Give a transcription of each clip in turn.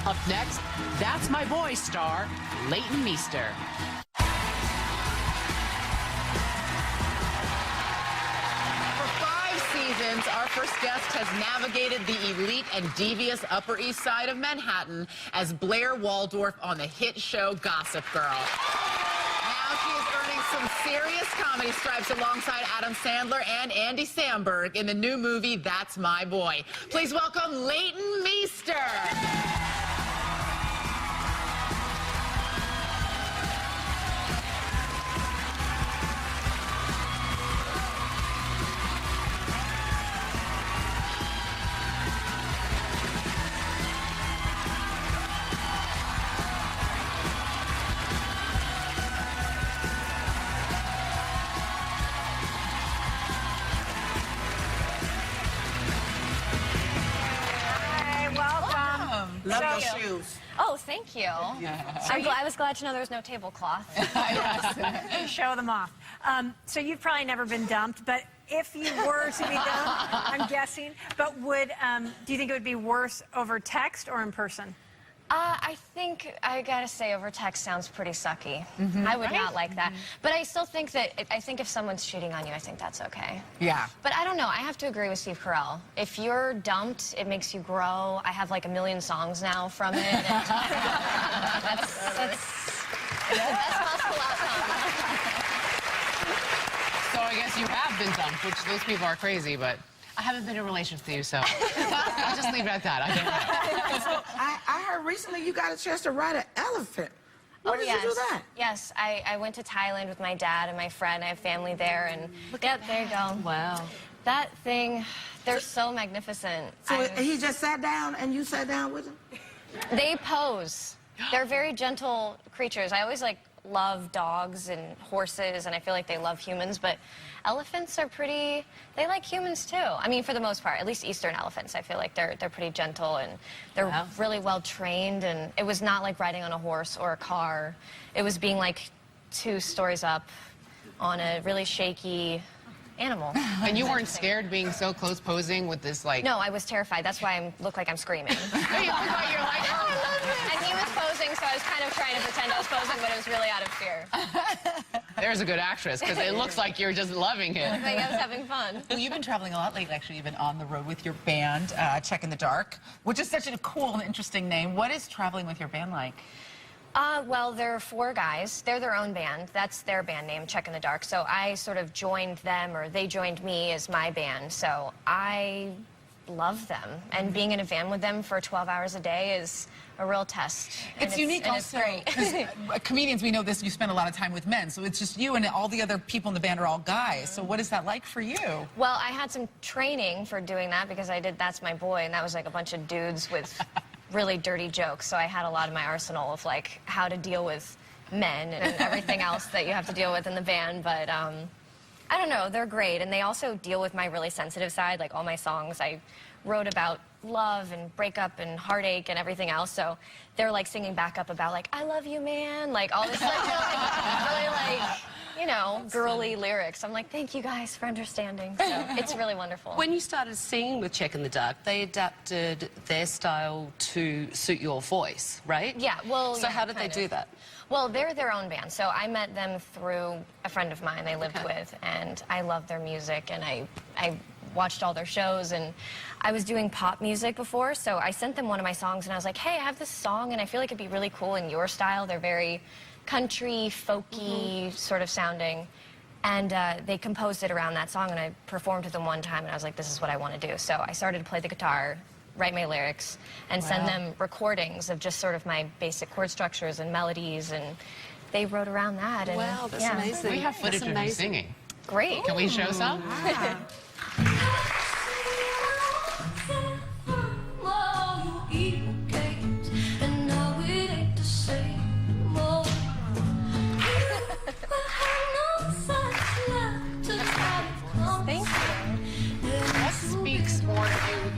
Up next, That's My Boy star, Leighton Meester. Our first guest has navigated the elite and devious Upper East Side of Manhattan as Blair Waldorf on the hit show Gossip Girl. Now she is earning some serious comedy stripes alongside Adam Sandler and Andy Samberg in the new movie That's My Boy. Please welcome Leighton Meester. Love your shoes. Oh, thank you. I was glad to know there was no tablecloth. Show them off. So you've probably never been dumped, but if you were to be dumped, I'm guessing, but do you think it would be worse over text or in person? I think, I gotta say, over text sounds pretty sucky. I would not like that. But I still think that, if someone's cheating on you, I think that's okay. Yeah. But I don't know, I have to agree with Steve Carell. If you're dumped, it makes you grow. I have like 1 million songs now from it. And that's the best possible outcome. So I guess you have been dumped, which those people are crazy, but I haven't been in a relationship with you, so I'll just leave it at that. I don't know. So I heard recently you got a chance to ride an elephant. Where did you do that? Yes, I went to Thailand with my dad and my friend. I have family there, and yep, there you go. Wow. That thing, they're so magnificent. So he just sat down and you sat down with him? They pose. They're very gentle creatures. I always love dogs and horses, and I feel like they love humans, but elephants are pretty, they like humans too. I mean, for the most part, at least Eastern elephants, I feel like they're pretty gentle, and they're really well trained, and it was not like riding on a horse or a car. It was being like 2 stories up on a really shaky animal. And you weren't scared being so close posing with this, like... No, I was terrified. That's why I look like I'm screaming. You're like, oh, I love it. And he was posing, so I was kind of trying to pretend I was posing, but it was really out of fear. There's a good actress, because it looks like you're just loving it. I think I was having fun. Well, you've been traveling a lot lately. Actually, you've been on the road with your band, Check in the Dark, which is such a cool and interesting name. What is traveling with your band like? Well, there are 4 guys. They're their own band. That's their band name, Check in the Dark. So I sort of joined them, or they joined me as my band. So I love them. And being in a van with them for 12 hours a day is a real test. It's unique also, because comedians, we know this, you spend a lot of time with men, so it's just you, and all the other people in the band are all guys. So what is that like for you? Well, I had some training for doing that, because I did That's My Boy, and that was like a bunch of dudes with really dirty jokes. So I had a lot of my arsenal of like how to deal with men and everything else that you have to deal with in the band. But I don't know, they're great. And they also deal with my really sensitive side. Like all my songs, I wrote about love and breakup and heartache and everything else. So they're like singing back up about like, I love you, man. Like all this really like, you know, girly lyrics. I'm like, thank you guys for understanding. So it's really wonderful. When you started singing with Check in the Dark, they adapted their style to suit your voice, right? Yeah, well, so how did they do that? Well, they're their own band. So I met them through a friend of mine they lived with, and I love their music, and I watched all their shows, and I was doing pop music before, so I sent them one of my songs, and I was like, hey, I have this song, and I feel like it'd be really cool in your style. They're very country, folky sort of sounding. And they composed it around that song, and I performed with them one time, and I was like, this is what I want to do. So I started to play the guitar, write my lyrics, and send them recordings of just sort of my basic chord structures and melodies, and they wrote around that. And, wow, that's amazing. We have footage of you singing. Great. Can we show some?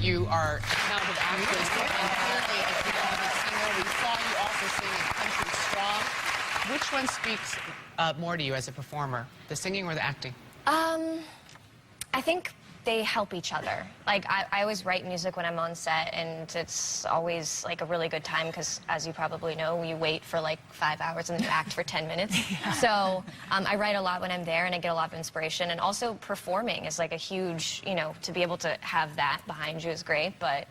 You are a talented actress, and clearly as the talented singer, we saw you also sing in Country Strong. Which one speaks more to you as a performer, the singing or the acting? I think they help each other. Like, I always write music when I'm on set, and it's always, like, a really good time because, as you probably know, you wait for, like, 5 hours and then you act for 10 minutes. So I write a lot when I'm there, and I get a lot of inspiration. And also performing is, like, a huge, you know, to be able to have that behind you is great. But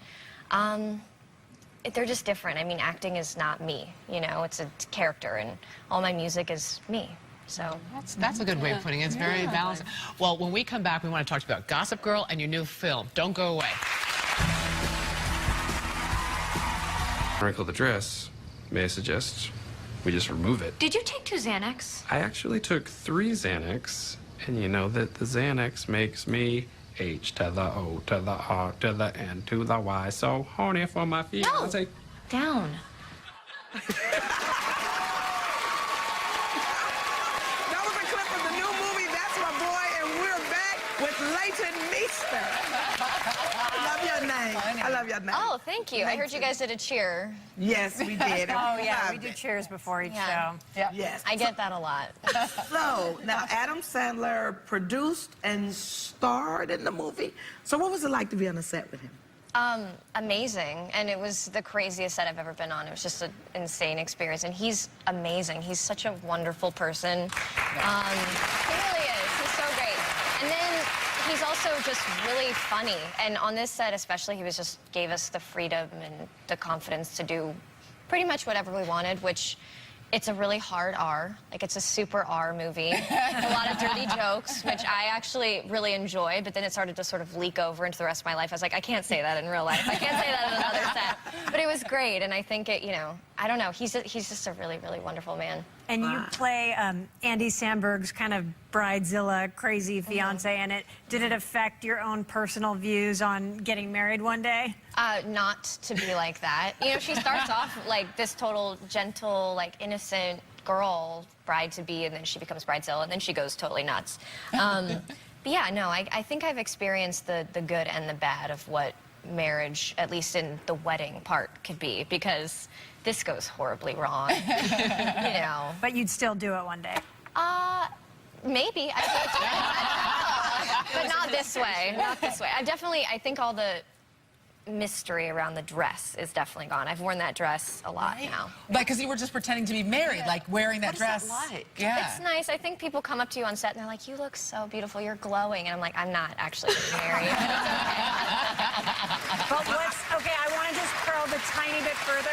they're just different. I mean, acting is not me, you know? It's a character, and all my music is me. So That's a good way of putting it. It's very balanced. Well, when we come back, we want to talk to you about Gossip Girl and your new film. Don't go away. Wrinkle the dress, may I suggest we just remove it? did you take 2 Xanax? I actually took 3 Xanax, and you know that the Xanax makes me H to the O to the R to the N to the Y. So horny for my fiance. Down. That was a clip from the new movie, That's My Boy, and we're back with Leighton Meester. I love your name. I love your name. Oh, thank you. I heard you guys did a cheer. Yes, we did. Oh, yeah, we loved do it. cheers before each Yeah. show. Yes. I get that a lot. So, now Adam Sandler produced and starred in the movie. So what was it like to be on the set with him? Amazing, and it was the craziest set I've ever been on. It was just an insane experience, and he's amazing. He's such a wonderful person. He really is. He's so great. And then he's also just really funny. And on this set especially, he was just gave us the freedom and the confidence to do pretty much whatever we wanted, which it's a really hard R. Like, it's a super R movie. A lot of dirty jokes, which I actually really enjoy, but then it started to sort of leak over into the rest of my life. I was like, I can't say that in real life. I can't say that in another set. But it was great, and I think it, you know, I don't know. He's just a really, really wonderful man. And you play Andy Samberg's kind of bridezilla, crazy fiance in it. Did it affect your own personal views on getting married one day? Not to be like that. You know, she starts off like this total gentle, like innocent girl, bride-to-be, and then she becomes bridezilla, and then she goes totally nuts. But yeah, no, I think I've experienced the good and the bad of what marriage, at least in the wedding part, could be, because this goes horribly wrong, you know. But you'd still do it one day. Maybe. But not this way. Not this way. I think all the mystery around the dress is definitely gone. I've worn that dress a lot now. Like, because you were just pretending to be married, like wearing that dress. What is that like? Yeah. It's nice. I think people come up to you on set and they're like, you look so beautiful, you're glowing. And I'm like, I'm not actually married. But okay, I want to just probe a tiny bit further.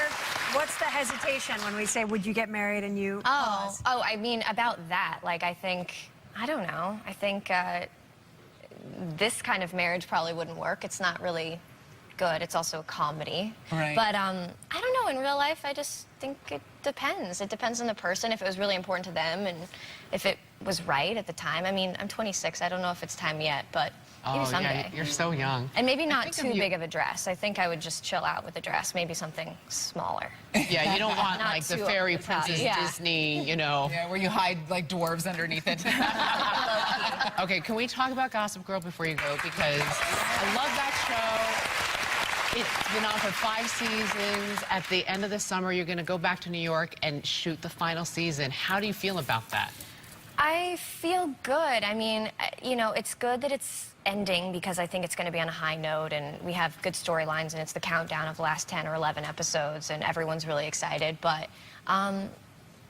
What's the hesitation when we say, would you get married, and you pause? Oh, I mean, about that, like, I don't know. I think this kind of marriage probably wouldn't work. It's not really good. It's also a comedy. Right. But I don't know. In real life, I just think it depends. It depends on the person, if it was really important to them, and if it was right at the time. I mean, I'm 26. I don't know if it's time yet, but maybe someday. Yeah, you're so young. And maybe not too big of a dress. I think I would just chill out with a dress, maybe something smaller. Yeah, you don't want Not like the too fairy over the top. princess Yeah. Disney, you know. Yeah, where you hide like dwarves underneath it. Okay, can we talk about Gossip Girl before you go? Because I love that show. It's been on for 5 seasons. At the end of the summer, you're going to go back to New York and shoot the final season. How do you feel about that? I feel good. I mean, you know, it's good that it's ending because I think it's going to be on a high note, and we have good storylines, and it's the countdown of the last 10 or 11 episodes, and everyone's really excited. But,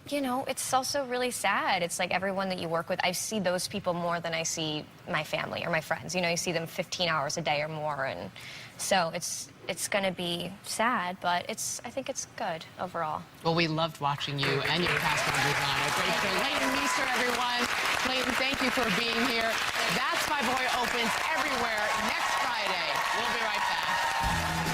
you know, it's also really sad. It's like everyone that you work with, I see those people more than I see my family or my friends. You know, you see them 15 hours a day or more, and so it's going to be sad, but I think it's good overall. Well, we loved watching you and your cast members on it. Great show. Leighton Meester, everyone. Leighton, thank you for being here. That's My Boy opens everywhere next Friday. We'll be right back.